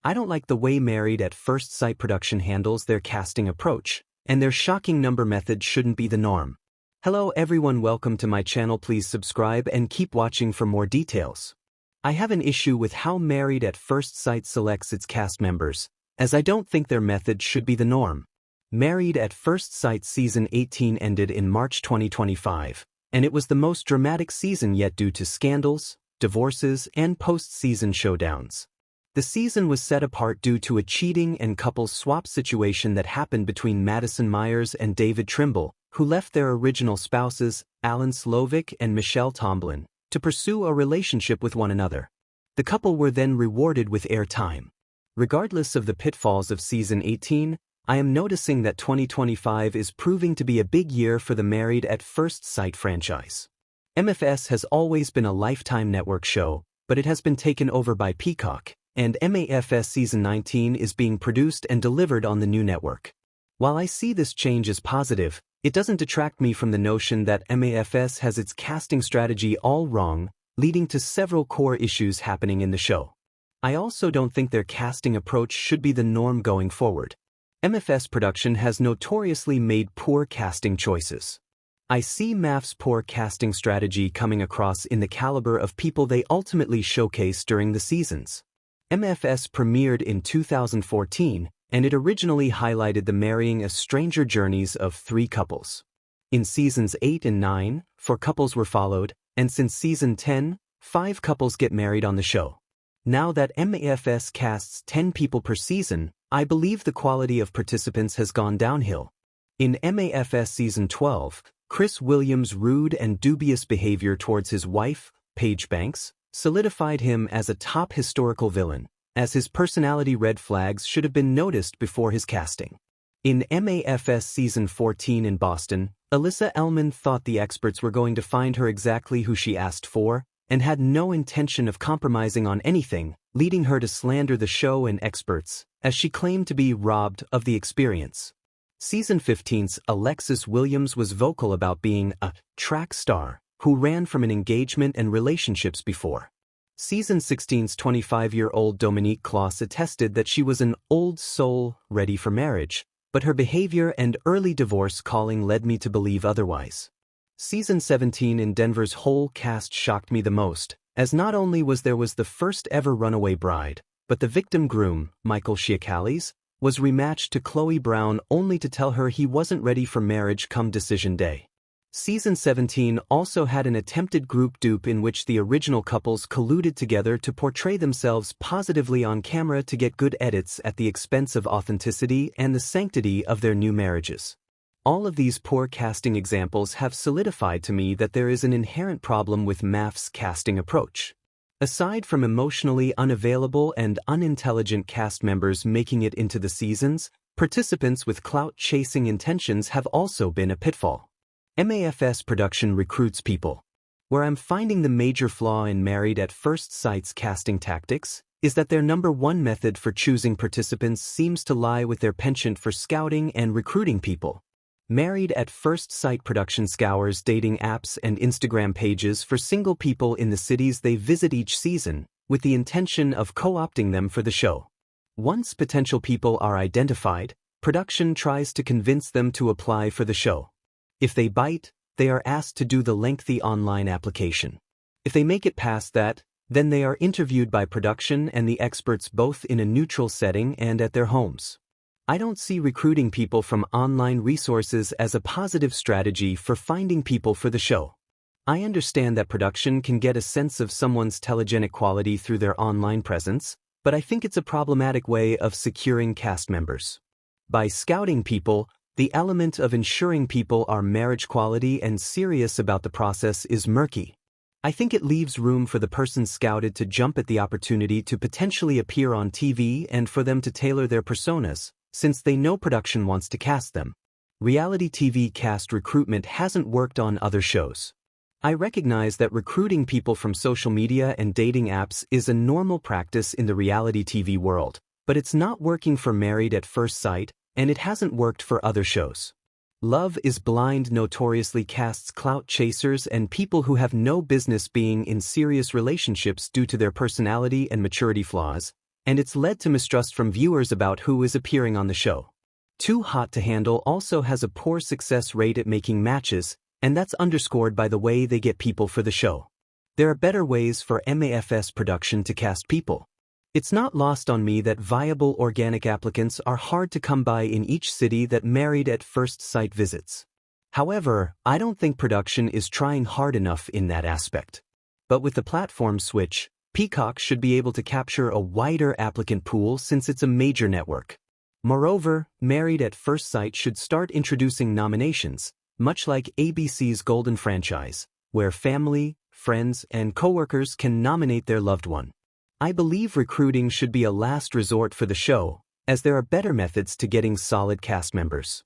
I don't like the way Married at First Sight production handles their casting approach, and their shocking number method shouldn't be the norm. Hello everyone, welcome to my channel. Please subscribe and keep watching for more details. I have an issue with how Married at First Sight selects its cast members, as I don't think their method should be the norm. Married at First Sight Season 18 ended in March 2025, and it was the most dramatic season yet due to scandals, divorces, and post-season showdowns. The season was set apart due to a cheating and couple swap situation that happened between Madison Myers and David Trimble, who left their original spouses, Alan Slovic and Michelle Tomlin, to pursue a relationship with one another. The couple were then rewarded with airtime. Regardless of the pitfalls of Season 18, I am noticing that 2025 is proving to be a big year for the Married at First Sight franchise. MFS has always been a Lifetime network show, but it has been taken over by Peacock, and MAFS Season 19 is being produced and delivered on the new network. While I see this change as positive, it doesn't detract me from the notion that MAFS has its casting strategy all wrong, leading to several core issues happening in the show. I also don't think their casting approach should be the norm going forward. MFS production has notoriously made poor casting choices. I see MAF's poor casting strategy coming across in the caliber of people they ultimately showcase during the seasons. MFS premiered in 2014, and it originally highlighted the marrying a stranger journeys of 3 couples. In Seasons 8 and 9, 4 couples were followed, and since Season 10, 5 couples get married on the show. Now that MAFS casts 10 people per season, I believe the quality of participants has gone downhill. In MAFS Season 12, Chris Williams' rude and dubious behavior towards his wife, Paige Banks, solidified him as a top historical villain, as his personality red flags should have been noticed before his casting. In MAFS Season 14 in Boston, Alyssa Elman thought the experts were going to find her exactly who she asked for, and had no intention of compromising on anything, leading her to slander the show and experts, as she claimed to be robbed of the experience. Season 15's Alexis Williams was vocal about being a track star who ran from an engagement and relationships before. Season 16's 25-year-old Dominique Kloss attested that she was an old soul ready for marriage, but her behavior and early divorce calling led me to believe otherwise. Season 17 in Denver's whole cast shocked me the most, as not only was the first ever runaway bride, but the victim groom, Michael Chiacalis, was rematched to Chloe Brown only to tell her he wasn't ready for marriage come decision day. Season 17 also had an attempted group dupe in which the original couples colluded together to portray themselves positively on camera to get good edits at the expense of authenticity and the sanctity of their new marriages. All of these poor casting examples have solidified to me that there is an inherent problem with MAF's casting approach. Aside from emotionally unavailable and unintelligent cast members making it into the seasons, participants with clout-chasing intentions have also been a pitfall. MAFS production recruits people. Where I'm finding the major flaw in Married at First Sight's casting tactics is that their number one method for choosing participants seems to lie with their penchant for scouting and recruiting people. Married at First Sight production scours dating apps and Instagram pages for single people in the cities they visit each season, with the intention of co-opting them for the show. Once potential people are identified, production tries to convince them to apply for the show. If they bite, they are asked to do the lengthy online application. If they make it past that, then they are interviewed by production and the experts both in a neutral setting and at their homes. I don't see recruiting people from online resources as a positive strategy for finding people for the show. I understand that production can get a sense of someone's telegenic quality through their online presence, but I think it's a problematic way of securing cast members. By scouting people, the element of ensuring people are marriage quality and serious about the process is murky. I think it leaves room for the person scouted to jump at the opportunity to potentially appear on TV and for them to tailor their personas, since they know production wants to cast them. Reality TV cast recruitment hasn't worked on other shows. I recognize that recruiting people from social media and dating apps is a normal practice in the reality TV world, but it's not working for Married at First Sight, and it hasn't worked for other shows. Love is Blind notoriously casts clout chasers and people who have no business being in serious relationships due to their personality and maturity flaws, and it's led to mistrust from viewers about who is appearing on the show. Too Hot to Handle also has a poor success rate at making matches, and that's underscored by the way they get people for the show. There are better ways for MAFS production to cast people. It's not lost on me that viable organic applicants are hard to come by in each city that Married at First Sight visits. However, I don't think production is trying hard enough in that aspect. But with the platform switch, Peacock should be able to capture a wider applicant pool since it's a major network. Moreover, Married at First Sight should start introducing nominations, much like ABC's Golden franchise, where family, friends, and coworkers can nominate their loved one. I believe recruiting should be a last resort for the show, as there are better methods to getting solid cast members.